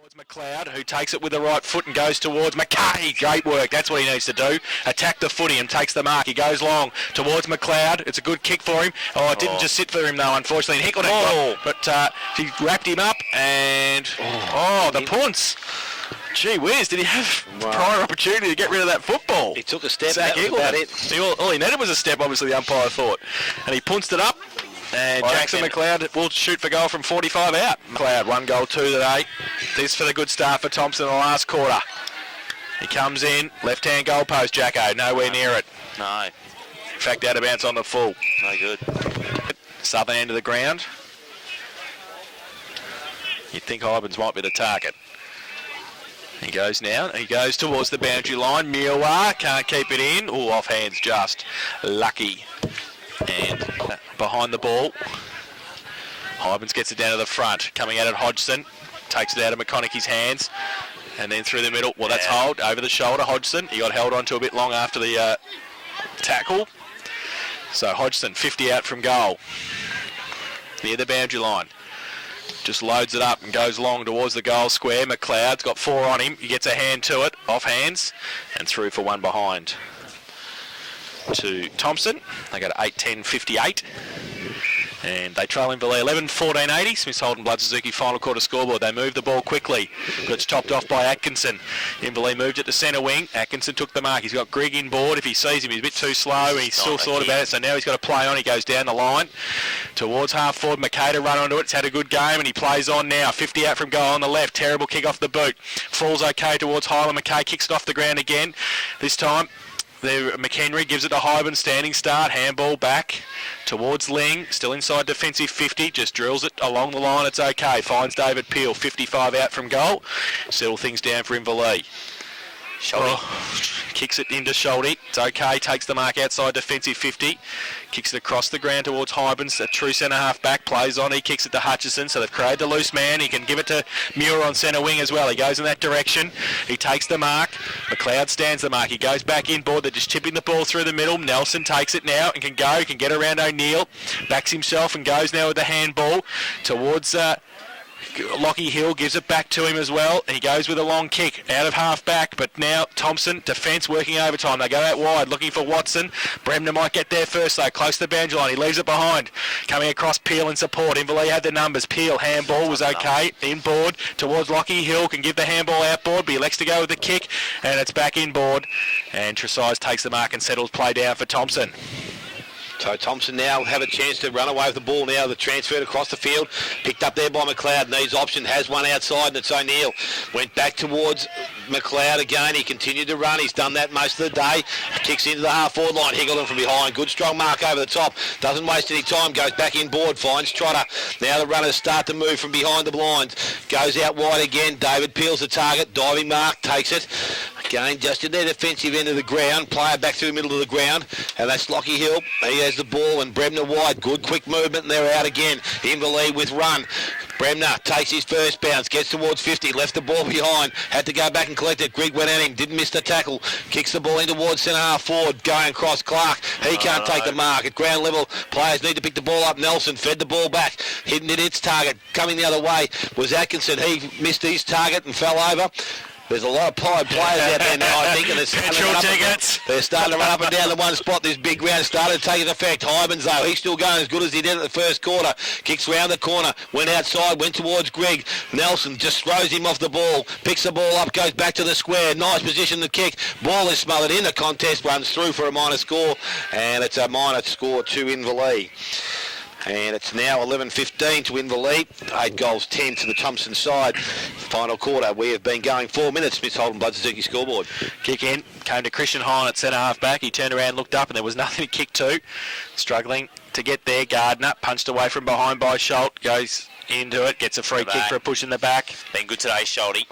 Towards McLeod, who takes it with the right foot and goes towards McKay. Great work. That's what he needs to do. Attack the footy and takes the mark. He goes long towards McLeod. It's a good kick for him. Oh, it didn't just sit for him though, unfortunately. Hickle but he wrapped him up and the punts. Gee whiz, did he have prior opportunity to get rid of that football? He took a step. Zach That was about it. All he needed was a step, obviously, the umpire thought. And he punched it up. And Jackson McLeod will shoot for goal from 45 out. McLeod, 1 goal, 2 today. This for the good start for Thomson in the last quarter. He comes in, left-hand goal post, Jacko, nowhere near it. No. In fact, out of bounds on the full. No good. Southern end of the ground. You'd think Hybens might be the target. He goes now. He goes towards the boundary line. Miwa can't keep it in. Oh, off hands just. Lucky. And behind the ball. Hybens gets it down to the front. Coming out at Hodgson. Takes it out of McConaughey's hands. And then through the middle. Well, that's hold. Over the shoulder, Hodgson. He got held onto a bit long after the tackle. So Hodgson, 50 out from goal. Near the boundary line. Just loads it up and goes long towards the goal square. McLeod's got 4 on him. He gets a hand to it, off hands, and through for 1 behind. To Thomson. They go to 8-10-58. And they trail Inverleigh 11-14-80. Smiths Holden Blood Suzuki final quarter scoreboard. They move the ball quickly, but it's topped off by Atkinson. Inverleigh moved it to centre wing. Atkinson took the mark. He's got Grigg in board. If he sees him, he's a bit too slow. He's still thought about it, so now he's got to play on. He goes down the line towards half forward. McKay to run onto it. It's had a good game, and he plays on now. 50 out from goal on the left. Terrible kick off the boot. Falls okay towards Highland. McKay kicks it off the ground again. This time, McHenry gives it to Hyben, standing start, handball back towards Ling, still inside defensive 50, just drills it along the line, it's okay, finds David Peel, 55 out from goal, settle things down for Inverleigh. Kicks it into Schulte, it's okay, takes the mark outside defensive 50, kicks it across the ground towards Hybens, a true centre half back, plays on, he kicks it to Hutchison, so they've created the loose man, he can give it to Muir on centre wing as well, he goes in that direction, he takes the mark, McLeod stands the mark, he goes back inboard, they're just chipping the ball through the middle, Nelson takes it now and can go, can get around O'Neill, backs himself and goes now with the handball towards Lockie Hill, gives it back to him as well. He goes with a long kick out of half back, but now Thomson, defence working overtime. They go out wide looking for Watson. Bremner might get there first though, close to the boundary line. He leaves it behind. Coming across Peel in support. Inverleigh had the numbers. Peel, handball was okay. Inboard towards Lockie Hill, can give the handball outboard, but he elects to go with the kick, and it's back inboard. And Tresize takes the mark and settles play down for Thomson. So Thomson now have a chance to run away with the ball now. The transferred across the field, picked up there by McLeod. Needs option, has one outside, and it's O'Neill. Went back towards McLeod again. He continued to run. He's done that most of the day. Kicks into the half-forward line. Higgleton from behind. Good strong mark over the top. Doesn't waste any time. Goes back inboard. Finds Trotter. Now the runners start to move from behind the blinds. Goes out wide again. David Peel's the target. Diving mark. Takes it. Again, just in their defensive end of the ground. Player back through the middle of the ground. And that's Lockie Hill. He has the ball and Bremner wide. Good quick movement and they're out again. Inverleigh with run. Bremner takes his first bounce. Gets towards 50. Left the ball behind. Had to go back and collect it. Grigg went at him. Didn't miss the tackle. Kicks the ball in towards centre half forward. Going across Clark. He can't take the mark. At ground level, players need to pick the ball up. Nelson fed the ball back. Hidden at its target. Coming the other way was Atkinson. He missed his target and fell over. There's a lot of players out there now, I think, and they're starting to run up and down the one spot. This big round started to take effect. Hybens, though, he's still going as good as he did at the first quarter. Kicks round the corner, went outside, went towards Grigg. Nelson just throws him off the ball, picks the ball up, goes back to the square. Nice position to kick. Ball is smothered in the contest, runs through for a minor score, and it's a minor score to Inverleigh. And it's now 11-15 to Inverleigh. 8 goals, 10 to the Thomson side. Final quarter, we have been going 4 minutes. Smiths Holden Blood Suzuki scoreboard. Kick in, came to Christian Hine at centre half back. He turned around, looked up, and there was nothing to kick to. Struggling to get there. Gardner punched away from behind by Schulte. Goes into it, gets a free kick for a push in the back. Been good today, Schulte.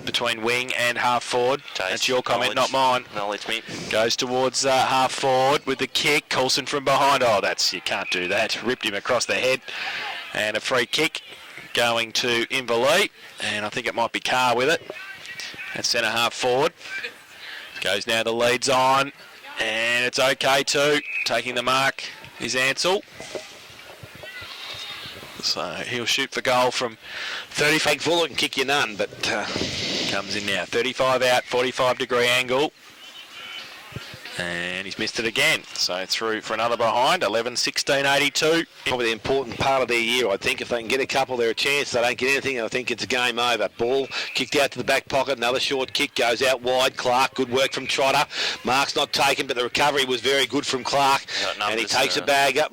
Between wing and half forward. That's your comment, not mine. Knowledge me. Goes towards half forward with the kick. Coulson from behind. Oh, you can't do that. Ripped him across the head. And a free kick going to Inverleigh. And I think it might be Carr with it. At centre half forward. Goes now, the lead's on. And it's okay too. Taking the mark is Ansell. So he'll shoot for goal from 30. Fake full and kick you none, but comes in now. 35 out, 45-degree angle. And he's missed it again. So through for another behind, 11-16-82. Probably the important part of their year, I think. If they can get a couple, they're a chance. They don't get anything, I think it's a game over. Ball kicked out to the back pocket. Another short kick goes out wide. Clark, good work from Trotter. Mark's not taken, but the recovery was very good from Clark. And he takes a bag up,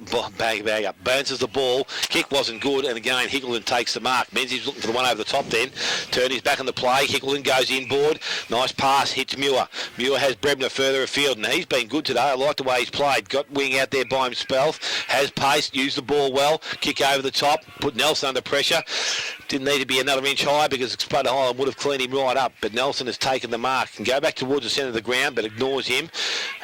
bounces the ball. Kick wasn't good, and again, Hickleton takes the mark. Menzies looking for the one over the top then. Turn his back on the play. Hickleton goes inboard. Nice pass, hits Muir. Muir has Brebner further afield, and he's been good today. I like the way he's played. Got wing out there by himself. Has pace, used the ball well. Kick over the top, put Nelson under pressure. Didn't need to be another inch high because Spud Highland would have cleaned him right up, but Nelson has taken the mark and go back towards the centre of the ground, but ignores him.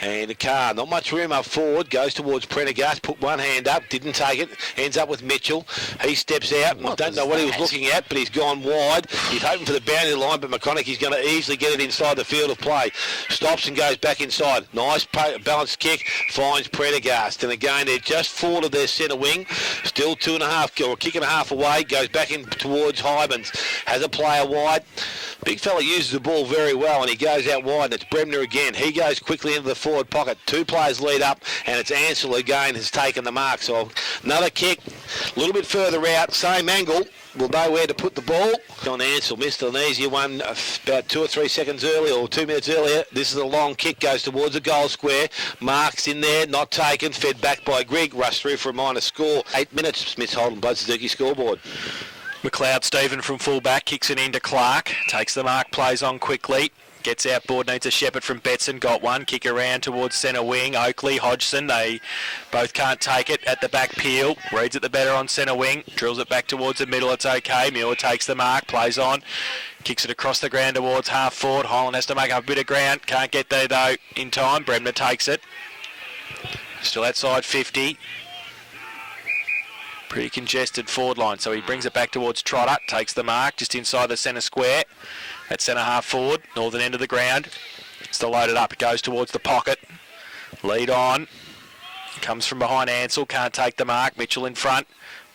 And the car, not much room up forward, goes towards Prendergast, put one hand up, didn't take it, ends up with Mitchell. He steps out, and I don't know what he was looking at, but he's gone wide. He's hoping for the boundary line, but McConaughey's going to easily get it inside the field of play. Stops and goes back inside. Nice balanced kick, finds Prendergast. And again, they're just forward of their centre wing, still 2.5, or a kick and a half away, goes back in towards Hybens, has a player wide. Big fella uses the ball very well, and he goes out wide, and it's Bremner again. He goes quickly into the forward pocket. Two players lead up, and it's Ansell again has taken the mark. So another kick, a little bit further out, same angle. Will know where to put the ball. John Ansell missed an easier one about 2 or 3 seconds earlier, or 2 minutes earlier. This is a long kick, goes towards the goal square. Marks in there, not taken, fed back by Grigg, rushed through for a minor score. 8 minutes, Smith Holden, Bud Suzuki scoreboard. McLeod Stephen from fullback kicks it into Clark, takes the mark, plays on quickly. Gets outboard, needs a shepherd from Betson, got one. Kick around towards centre wing. Oakley, Hodgson, they both can't take it. At the back, Peel reads it the better on centre wing. Drills it back towards the middle, it's okay. Muir takes the mark, plays on. Kicks it across the ground towards half forward. Highland has to make up a bit of ground. Can't get there though in time. Bremner takes it. Still outside 50. Pretty congested forward line, so he brings it back towards Trotter, takes the mark just inside the centre square. At centre half forward, northern end of the ground. Still loaded up, it goes towards the pocket. Lead on. Comes from behind Ansell, can't take the mark. Mitchell in front.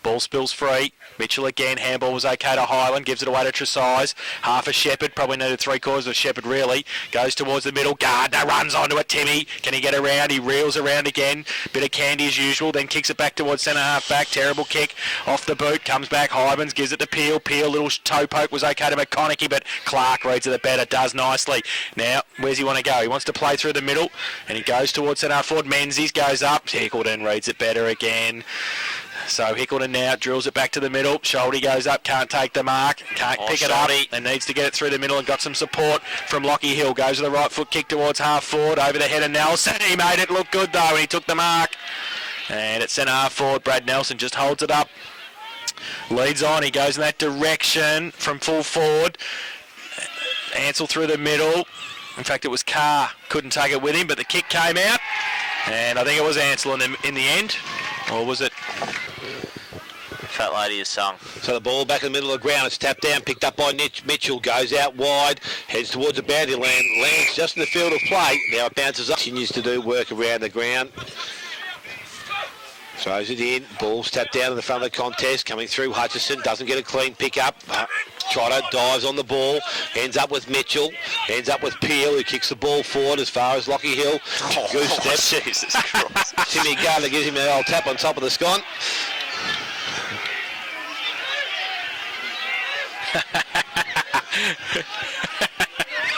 Ball spills free. Mitchell again, handball was okay to Highland, gives it away to Tresize. Half a Shepherd, probably needed 3/4 of a Shepherd really. Goes towards the middle, Gardner runs onto it, Timmy. Can he get around? He reels around again. Bit of candy as usual, then kicks it back towards centre half back. Terrible kick off the boot, comes back, Hybens gives it to Peel. Peel, little toe poke was okay to McConaughey, but Clark reads it better, does nicely. Now, where's he want to go? He wants to play through the middle, and he goes towards centre half forward. Menzies goes up, Hickleton reads it better again. So Hickleton now drills it back to the middle. Schulte goes up, can't take the mark, can't pick it up, and needs to get it through the middle and got some support from Lockie Hill. Goes to the right foot, kick towards half forward, over the head of Nelson. He made it look good though, and he took the mark. And at centre half forward, Brad Nelson just holds it up. Leads on, he goes in that direction from full forward. Ansell through the middle. In fact, it was Carr, couldn't take it with him, but the kick came out. And I think it was Ansell in the end. Or was it? Fat lady is sung. So the ball back in the middle of the ground. It's tapped down, picked up by Mitchell. Goes out wide, heads towards the boundary land. Lands just in the field of play. Now it bounces up. Continues to do work around the ground. Throws it in. Ball's tapped down in the front of the contest. Coming through Hutchison. Doesn't get a clean pick up. Trotter dives on the ball. Ends up with Mitchell. Ends up with Peel, who kicks the ball forward as far as Lockie Hill. Good step. Jesus Christ. Timmy Gardner gives him an old tap on top of the scone.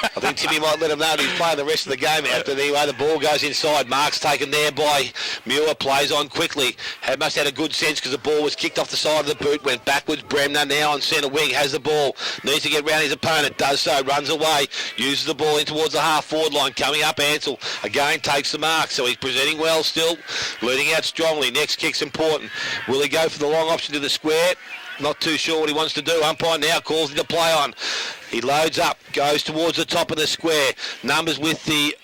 I think Timmy might let him know that he's playing the rest of the game after the ball goes inside. Mark's taken there by Muir, plays on quickly. Must have had a good sense because the ball was kicked off the side of the boot, went backwards. Bremner now on centre wing, has the ball, needs to get round his opponent, does so, runs away, uses the ball in towards the half forward line. Coming up, Ansell again takes the mark, so he's presenting well still, leading out strongly. Next kick's important. Will he go for the long option to the square? Not too sure what he wants to do. Umpire now calls him to play on. He loads up, goes towards the top of the square. Numbers with the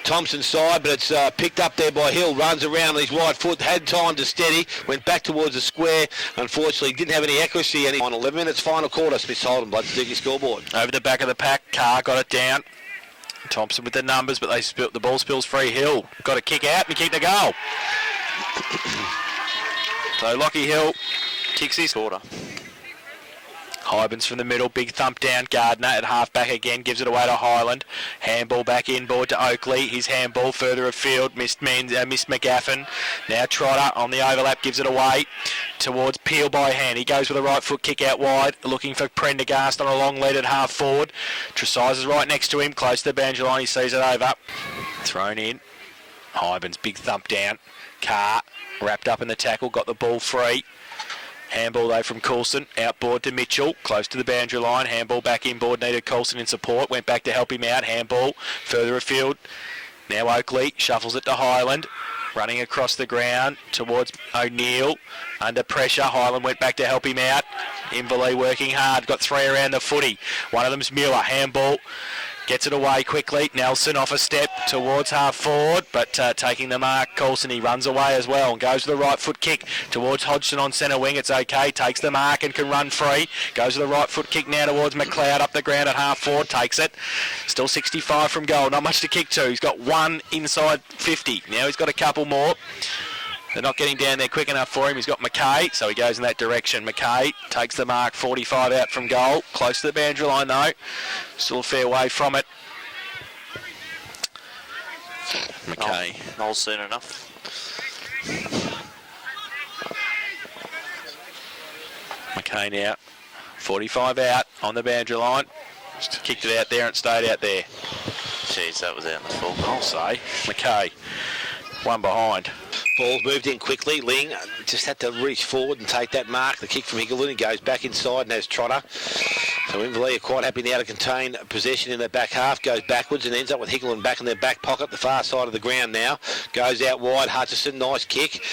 Thomson side, but it's picked up there by Hill. Runs around on his right foot, had time to steady, went back towards the square. Unfortunately, didn't have any accuracy. On 11 minutes, final quarter, Smith Holden, Blood Suzuki scoreboard. Over the back of the pack, Carr got it down. Thomson with the numbers, but the ball spills free. Hill got a kick out and he kicked the goal. So Lockie Hill kicks his Quarter. Hybens from the middle, big thump down. Gardner at half-back again, gives it away to Highland. Handball back inboard to Oakley. His handball further afield, missed McGaffin. Now Trotter on the overlap, gives it away towards Peel by hand. He goes with a right foot kick out wide, looking for Prendergast on a long lead at half forward. Tresize is right next to him, close to the boundary line. He sees it over. Thrown in. Hybens, big thump down. Carr wrapped up in the tackle, got the ball free. Handball though from Coulson, outboard to Mitchell, close to the boundary line. Handball back inboard, needed Coulson in support, went back to help him out. Handball further afield. Now Oakley shuffles it to Highland, running across the ground towards O'Neill. Under pressure, Highland went back to help him out. Inverleigh working hard, got 3 around the footy. One of them's Muir, handball. Gets it away quickly. Nelson off a step towards half forward, but taking the mark, Coulson, he runs away as well and goes to the right foot kick towards Hodgson on centre wing. It's okay, takes the mark and can run free. Goes to the right foot kick now towards McLeod up the ground at half forward, takes it. Still 65 from goal, not much to kick to. He's got one inside 50. Now he's got a couple more. They're not getting down there quick enough for him. He's got McKay, so he goes in that direction. McKay takes the mark, 45 out from goal. Close to the boundary line though. Still a fair way from it. McKay. All soon enough. McKay now. 45 out on the boundary line. Just kicked it out there and stayed out there. Jeez, that was out in the full. I'll say. McKay. One behind. Ball's moved in quickly. Ling just had to reach forward and take that mark. The kick from Higglin, he goes back inside and has Trotter. So Inverleigh are quite happy now to contain possession in their back half. Goes backwards and ends up with Higglin back in their back pocket, the far side of the ground now. Goes out wide. Hutchison, nice kick.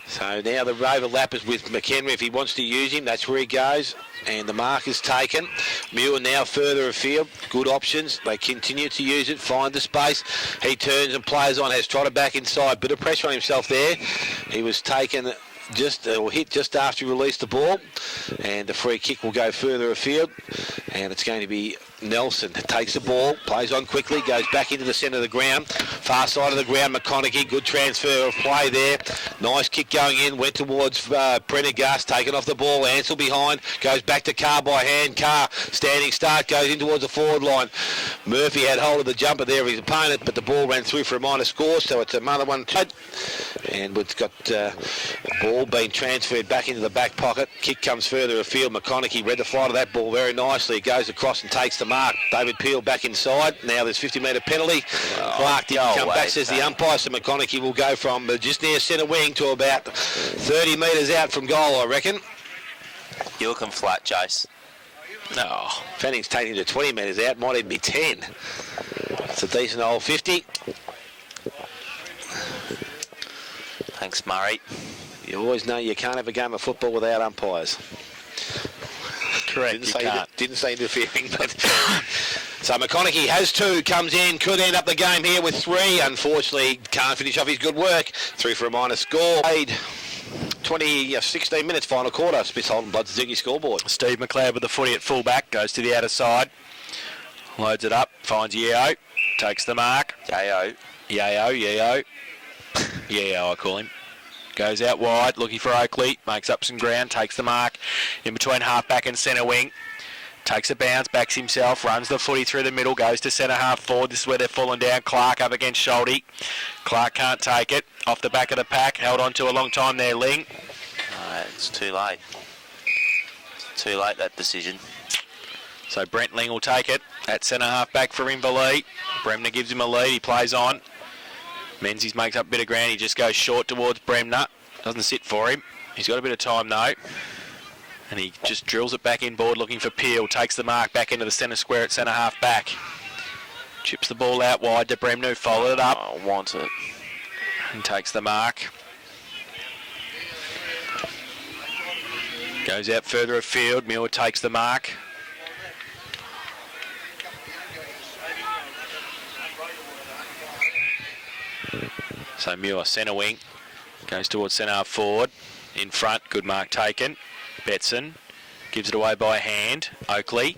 So now the overlap is with McHenry. If he wants to use him, that's where he goes. And the mark is taken. Muir now further afield. Good options. They continue to use it. Find the space. He turns and plays on. Has Trotter back inside. Bit of pressure on himself there. He was taken hit just after he released the ball. And the free kick will go further afield. And it's going to be Nelson. Takes the ball. Plays on quickly. Goes back into the centre of the ground. Far side of the ground. McConaughey. Good transfer of play there. Nice kick going in. Went towards Prendergast. Taken off the ball. Ansell behind. Goes back to Carr by hand. Carr standing start. Goes in towards the forward line. Murphy had hold of the jumper there of his opponent, but the ball ran through for a minor score, so it's another one. And we've got the ball being transferred back into the back pocket. Kick comes further afield. McConaughey read the flight of that ball very nicely. He goes across and takes the mark. David Peel back inside. Now there's 50-metre penalty. Clark didn't come back, says the umpire, so McConaughey will go from just near centre wing to about 30 metres out from goal, I reckon. You're looking flat, Jace. No. Fanning's taking to 20 metres out. Might even be 10. It's a decent old 50. Thanks, Murray. You always know you can't have a game of football without umpires. Correct, Didn't say interfering, but... So McConaughey has 2, comes in, could end up the game here with 3. Unfortunately, can't finish off his good work. 3 for a minor score. 16 minutes, final quarter. Smith Holden Blood Suzuki scoreboard. Steve McLeod with the footy at full-back, goes to the outer side. Loads it up, finds Yeo, takes the mark. Yeo, I call him. Goes out wide, looking for Oakley, makes up some ground, takes the mark. In between half-back and centre wing. Takes a bounce, backs himself, runs the footy through the middle, goes to centre half forward. This is where they're falling down. Clark up against Schulte. Clark can't take it. Off the back of the pack, held on to a long time there, Ling. It's too late. Too late, that decision. So Brent Ling will take it at centre half back for Inverleigh. Bremner gives him a lead, he plays on. Menzies makes up a bit of ground, he just goes short towards Bremner. Doesn't sit for him. He's got a bit of time though. And he just drills it back inboard looking for Peel. Takes the mark back into the centre square at centre half back. Chips the ball out wide to Bremner, who followed it up. Oh, wants it. And takes the mark. Goes out further afield. Muir takes the mark. So Muir, centre wing. Goes towards centre half forward. In front, good mark taken. Betson Gives it away by hand. Oakley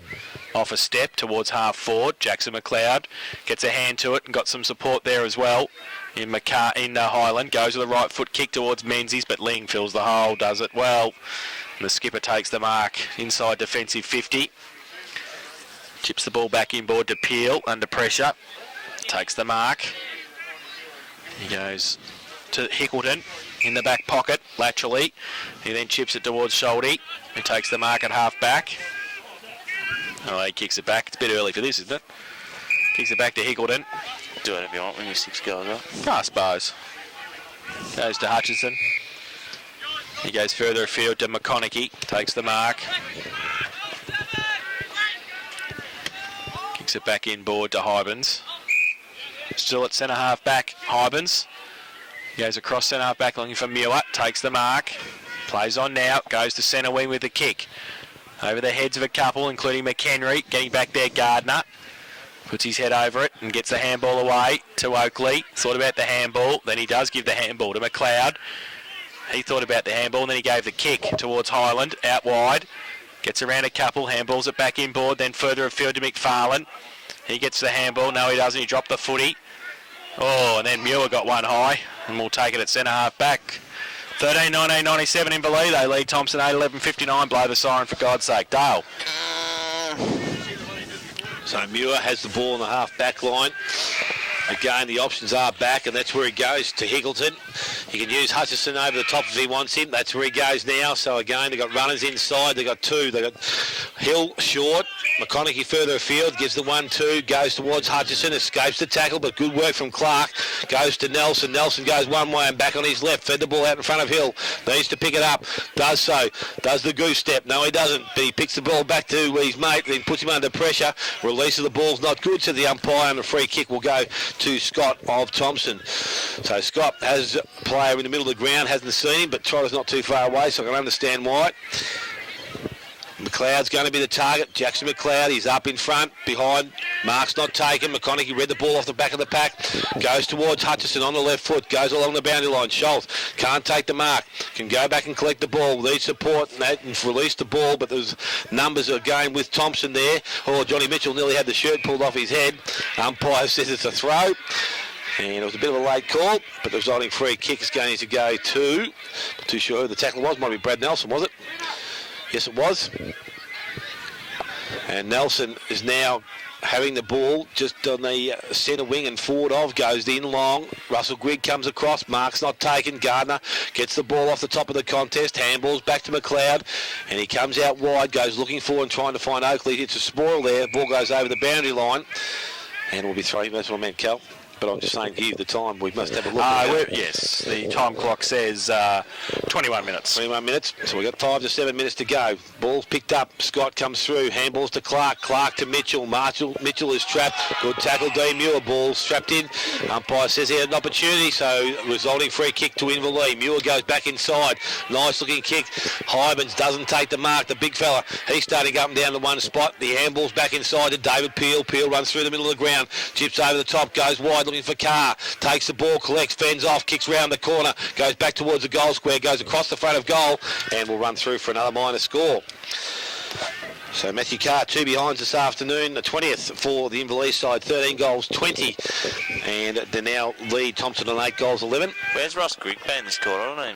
off a step towards half forward. Jackson McLeod gets a hand to it and got some support there as well. In Highland, goes with a right foot kick towards Menzies, but Ling fills the hole, does it well. And the skipper takes the mark inside defensive 50. Chips the ball back inboard to Peel under pressure. Takes the mark. He goes to Hickleton in the back pocket laterally. He then chips it towards Schulte, who takes the mark at half back. Oh, he kicks it back. It's a bit early for this, isn't it? Kicks it back to Hickleton. Do it if you want when you're 6 goals up. I suppose. Goes to Hutchinson. He goes further afield to McConaughey. Takes the mark. Kicks it back inboard to Hybens. Still at centre half back, Hybens. Goes across centre half back looking for Muir. Takes the mark. Plays on now. Goes to centre wing with the kick. Over the heads of a couple, including McHenry. Getting back there, Gardner. Puts his head over it and gets the handball away to Oakley. Thought about the handball. Then he does give the handball to McLeod. He thought about the handball and then he gave the kick towards Highland. Out wide. Gets around a couple. Handballs it back inboard. Then further afield to McFarlane. He gets the handball. No, he doesn't. He dropped the footy. Oh, and then Muir got one high. And we'll take it at centre half back. 13-19-97 Inverleigh. They lead Thomson 8-11-59. Blow the siren for God's sake. Dale. So Muir has the ball in the half back line. Again, the options are back, and that's where he goes to Hickleton. He can use Hutchison over the top if he wants him. That's where he goes now. So again, they've got runners inside. They've got two. They've got Hill short. McConaughey further afield, gives the 1-2, goes towards Hutchison, escapes the tackle, but good work from Clark. Goes to Nelson. Nelson goes one way and back on his left. Fed the ball out in front of Hill. Needs to pick it up. Does so. Does the goose step. No, he doesn't. But he picks the ball back to his mate, then puts him under pressure. Release of the ball's not good, so the umpire, and the free kick will go to Scott of Thomson. So Scott has a player in the middle of the ground, hasn't seen him, but Trotter's not too far away, so I can understand why. McLeod's going to be the target. Jackson McLeod, he's up in front, behind. Mark's not taken. McConaughey read the ball off the back of the pack. Goes towards Hutchison on the left foot. Goes along the boundary line. Schultz can't take the mark. Can go back and collect the ball. Needs support and release the ball, but there's numbers are going with Thomson there. Oh, Johnny Mitchell nearly had the shirt pulled off his head. Umpire says it's a throw. And it was a bit of a late call, but the resulting free kick is going to go to, not too sure who the tackle was. Might be Brad Nelson, was it? Yes, it was. And Nelson is now having the ball just on the centre wing and forward of, goes in long. Russell Grigg comes across. Mark's not taken. Gardner gets the ball off the top of the contest. Handballs back to McLeod. And he comes out wide, goes looking for and trying to find Oakley. It's a spoil there. Ball goes over the boundary line. And we'll be throwing. That's what I meant, Cal. But I'm just saying here, the time, we must have a look. Yes, the time clock says 21 minutes. 21 minutes, so we've got 5 to 7 minutes to go. Ball's picked up, Scott comes through, handballs to Clark, Clark to Mitchell, Mitchell is trapped, good tackle, D. Muir, ball strapped in. Umpire says he had an opportunity, so resulting free kick to Inverleigh. Muir goes back inside, nice looking kick. Hybens doesn't take the mark, the big fella, he's starting up and down to one spot. The handball's back inside to David Peel. Peel runs through the middle of the ground, chips over the top, goes wide, looking for Carr, takes the ball, collects, fends off, kicks round the corner, goes back towards the goal square, goes across the front of goal, and will run through for another minor score. So Matthew Carr, 2 behinds this afternoon, the 20th for the Inverleigh side, 13 goals, 20, and they now lead Thomson on 8 goals, 11. Where's Ross Grigg playing this quarter? I don't know.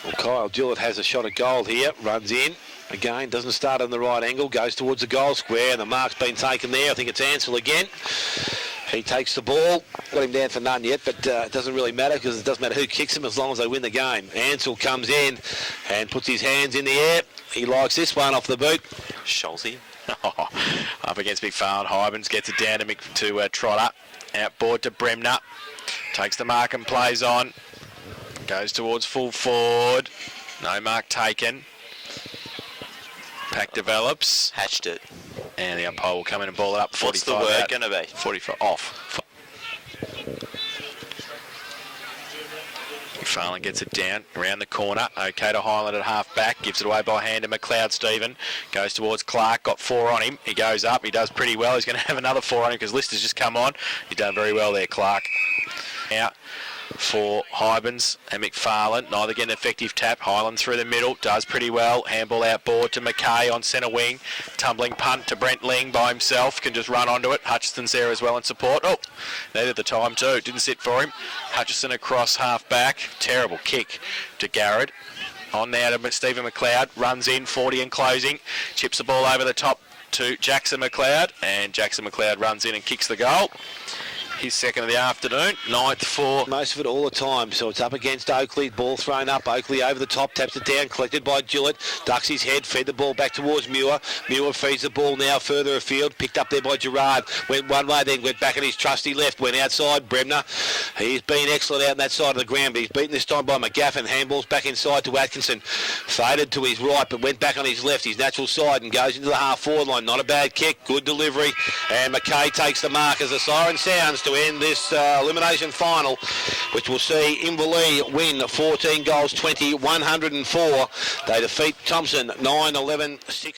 Well, Kyle Gillett has a shot at goal here, runs in. Again, doesn't start on the right angle, goes towards the goal square, and the mark's been taken there. I think it's Ansell again. He takes the ball, got him down for none yet, but it doesn't really matter because it doesn't matter who kicks him as long as they win the game. Ansell comes in and puts his hands in the air. He likes this one off the boot. Schulte. Up against McFarlane. Hybens gets it down to Trotter. Outboard to Bremner. Takes the mark and plays on. Goes towards full forward. No mark taken. Pack develops. Hatched it. And the umpire will come in and ball it up. 45 What's the word going to be? 45 off. McFarlane gets it down around the corner. Okay to Highland at half back. Gives it away by hand to McLeod. Stephen goes towards Clark. Got 4 on him. He goes up. He does pretty well. He's going to have another 4 on him because Lister's just come on. He's done very well there, Clark. Out for Hybens and McFarlane, neither getting an effective tap. Highland through the middle, does pretty well. Handball outboard to McKay on centre wing. Tumbling punt to Brent Ling by himself, can just run onto it. Hutchison's there as well in support. Oh, needed the time too, didn't sit for him. Hutchison across half back, terrible kick to Garrett. On now to Stephen McLeod, runs in, 40 and closing, chips the ball over the top to Jackson McLeod, and Jackson McLeod runs in and kicks the goal. His second of the afternoon, 9th for... Most of it all the time, so it's up against Oakley. Ball thrown up, Oakley over the top, taps it down, collected by Gillett. Ducks his head, fed the ball back towards Muir. Muir feeds the ball now further afield, picked up there by Gerard. Went one way, then went back on his trusty left, went outside. Bremner, he's been excellent out on that side of the ground, but he's beaten this time by McGaffin. Handballs back inside to Atkinson. Faded to his right, but went back on his left, his natural side, and goes into the half-forward line. Not a bad kick, good delivery. And McKay takes the mark as the siren sounds to end this elimination final, which will see Inverleigh win 14 goals, 20, 104. They defeat Thomson 9-11-6.